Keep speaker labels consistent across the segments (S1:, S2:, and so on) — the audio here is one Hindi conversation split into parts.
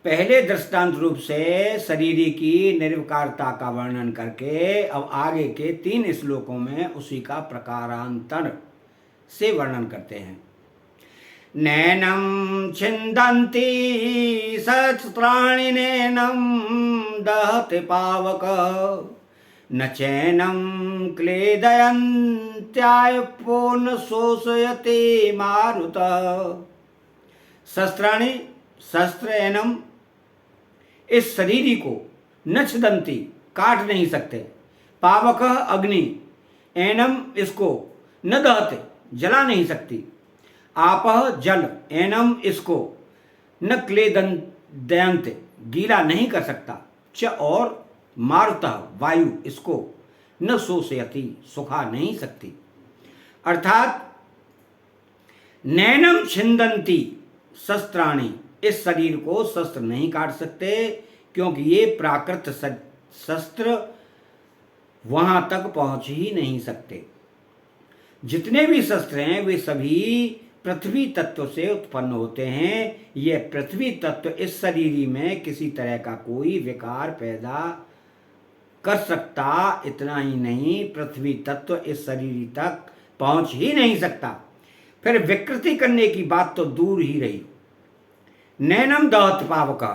S1: पहले दृष्टांत रूप से शरीरी की निर्विकारता का वर्णन करके अब आगे के 3 श्लोकों में उसी का प्रकारांतर से वर्णन करते हैं। नैनम छिन्दन्ति सहस्राणि नैनम दहति पावक न चैनम क्लेदयन्त्यायपो न शोषयति मारुतः। सहस्राणि सहस्त्र एनम, इस शरीरी को न छिदन्ति काट नहीं सकते, पावक अग्नि, एनम इसको, न दहते जला नहीं सकती, आपह जल, एनम इसको, न क्लेदयन्त गीला नहीं कर सकता, च और मारुतः वायु इसको, न शोषयति सुखा नहीं सकती। अर्थात नैनम छिन्दन्ति शस्त्राणि, इस शरीर को शस्त्र नहीं काट सकते क्योंकि ये प्राकृत शस्त्र वहां तक पहुंच ही नहीं सकते। जितने भी शस्त्र हैं वे सभी पृथ्वी तत्व से उत्पन्न होते हैं। यह पृथ्वी तत्व इस शरीर में किसी तरह का कोई विकार पैदा कर सकता। इतना ही नहीं, पृथ्वी तत्व इस शरीर तक पहुंच ही नहीं सकता, फिर विकृति करने की बात तो दूर ही रही। नैनम दहत पावका,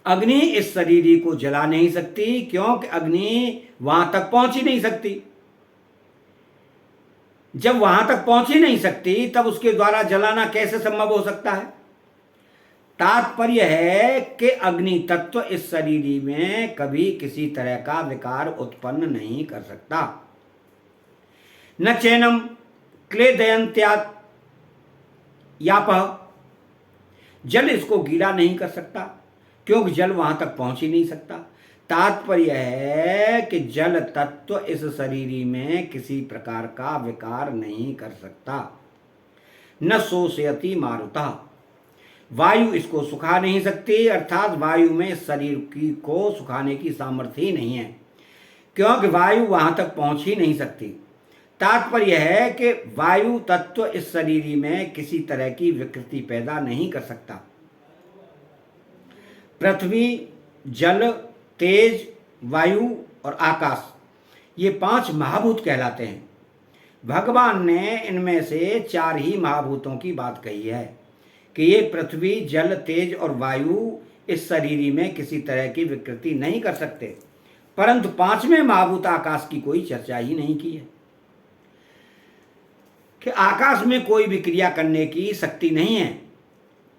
S1: अग्नि इस शरीर को जला नहीं सकती क्योंकि अग्नि वहां तक पहुंच ही नहीं सकती। जब वहां तक पहुंच ही नहीं सकती तब उसके द्वारा जलाना कैसे संभव हो सकता है। तात्पर्य है कि अग्नि तत्व इस शरीर में कभी किसी तरह का विकार उत्पन्न नहीं कर सकता। न चैनम क्लेदयन्त्यात् यापः, जल इसको गीला नहीं कर सकता क्योंकि जल वहां तक पहुंच ही नहीं सकता। तात्पर्य है कि जल तत्व इस शरीर में किसी प्रकार का विकार नहीं कर सकता। न शोषयति मारुतः, वायु इसको सुखा नहीं सकती, अर्थात वायु में शरीर की को सुखाने की सामर्थ्य ही नहीं है क्योंकि वायु वहां तक पहुंच ही नहीं सकती। तात्पर्य है कि वायु तत्व इस शरीर में किसी तरह की विकृति पैदा नहीं कर सकता। पृथ्वी, जल, तेज, वायु और आकाश, ये 5 महाभूत कहलाते हैं। भगवान ने इनमें से 4 ही महाभूतों की बात कही है कि ये पृथ्वी, जल, तेज और वायु इस शरीर में किसी तरह की विकृति नहीं कर सकते, परंतु 5वें महाभूत आकाश की कोई चर्चा ही नहीं की है कि आकाश में कोई भी क्रिया करने की शक्ति नहीं है।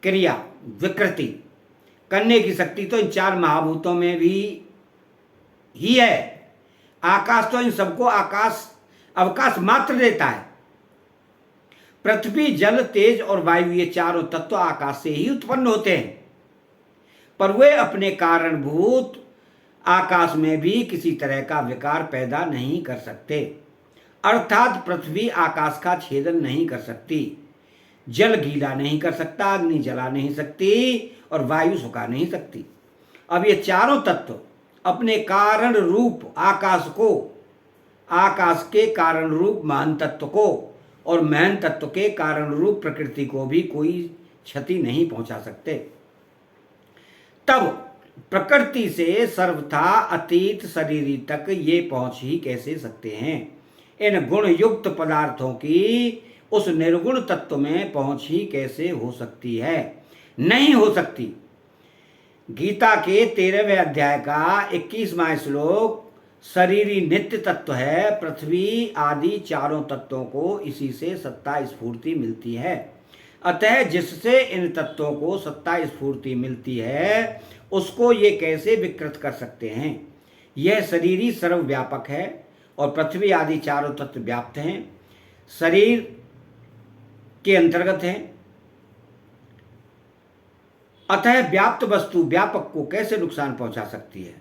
S1: क्रिया, विकृति करने की शक्ति तो इन 4 महाभूतों में भी ही है। आकाश तो इन सबको अवकाश मात्र देता है। पृथ्वी, जल, तेज और वायु, ये चारों तत्व आकाश से ही उत्पन्न होते हैं, पर वे अपने कारणभूत आकाश में भी किसी तरह का विकार पैदा नहीं कर सकते। अर्थात पृथ्वी आकाश का छेदन नहीं कर सकती, जल गीला नहीं कर सकता, अग्नि जला नहीं सकती और वायु सुखा नहीं सकती। अब ये चारों तत्व अपने कारण रूप आकाश को, आकाश के कारण रूप महान तत्व को और महान तत्व के कारण रूप प्रकृति को भी कोई क्षति नहीं पहुंचा सकते। तब प्रकृति से सर्वथा अतीत शरीर तक ये पहुंच ही कैसे सकते हैं। इन गुण युक्त पदार्थों की उस निर्गुण तत्व में पहुंच ही कैसे हो सकती है, नहीं हो सकती। गीता के 13वें अध्याय का 21वां श्लोक, शरीरी नित्य तत्व है, पृथ्वी आदि चारों तत्वों को इसी से सत्ता स्फूर्ति मिलती है। अतः जिससे इन तत्वों को सत्ता स्फूर्ति मिलती है उसको ये कैसे विकृत कर सकते हैं। यह शरीरी सर्वव्यापक है और पृथ्वी आदि चारों तत्व व्याप्त हैं, शरीर के अंतर्गत हैं। अतः व्याप्त वस्तु व्यापक को कैसे नुकसान पहुंचा सकती है,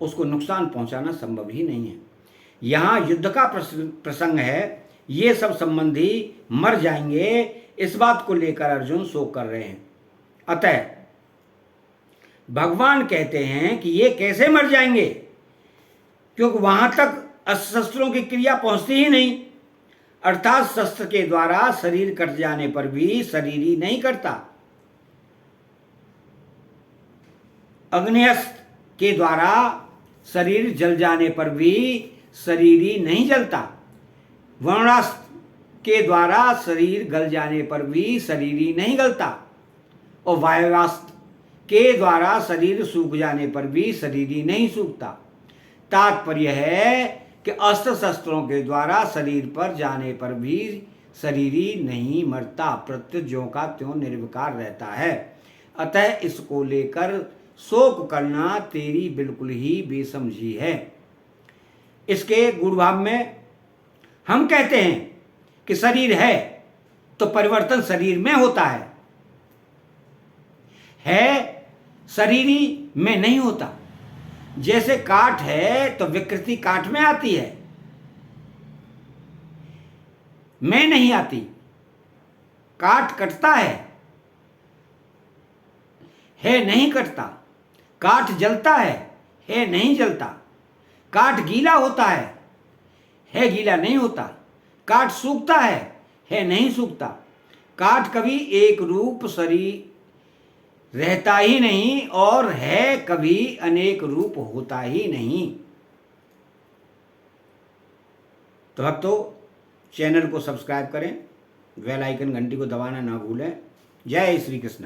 S1: उसको नुकसान पहुंचाना संभव ही नहीं है। यहाँ युद्ध का प्रसंग है, ये सब संबंधी मर जाएंगे, इस बात को लेकर अर्जुन शोक कर रहे हैं। अतः भगवान कहते हैं कि ये कैसे मर जाएंगे, क्योंकि वहां तक शस्त्रों की क्रिया पहुंचती ही नहीं। अर्थात शस्त्र के द्वारा शरीर कट जाने पर भी शरीर ही नहीं कटता, अग्नेयस्त्र के द्वारा शरीर जल जाने पर भी शरीर ही नहीं जलता। वरुणास्त्र के द्वारा शरीर गल जाने पर भी शरीर ही नहीं गलता। और वायवास्त्र के द्वारा शरीर सूख जाने पर भी शरीर ही नहीं सूखता। तात्पर्य है कि अस्त्र शस्त्रों के द्वारा शरीर पर जाने पर भी शरीर ही नहीं मरता, प्रत्युत ज्यों का त्यों निर्विकार रहता है। अतः इसको लेकर शोक करना तेरी बिल्कुल ही बेसमझी है। इसके गुण भाव में हम कहते हैं कि शरीर है तो परिवर्तन शरीर में होता है शरीरी में नहीं होता। जैसे काट है तो विकृति काट में आती है, में नहीं आती। काट कटता है नहीं कटता। काट जलता है नहीं जलता। काट गीला होता है गीला नहीं होता। काट सूखता है नहीं सूखता। काट कभी एक रूप शरीर रहता ही नहीं और है कभी अनेक रूप होता ही नहीं। तो भक्तों, चैनल को सब्सक्राइब करें, बेल आइकन घंटी को दबाना ना भूलें। जय श्री कृष्ण।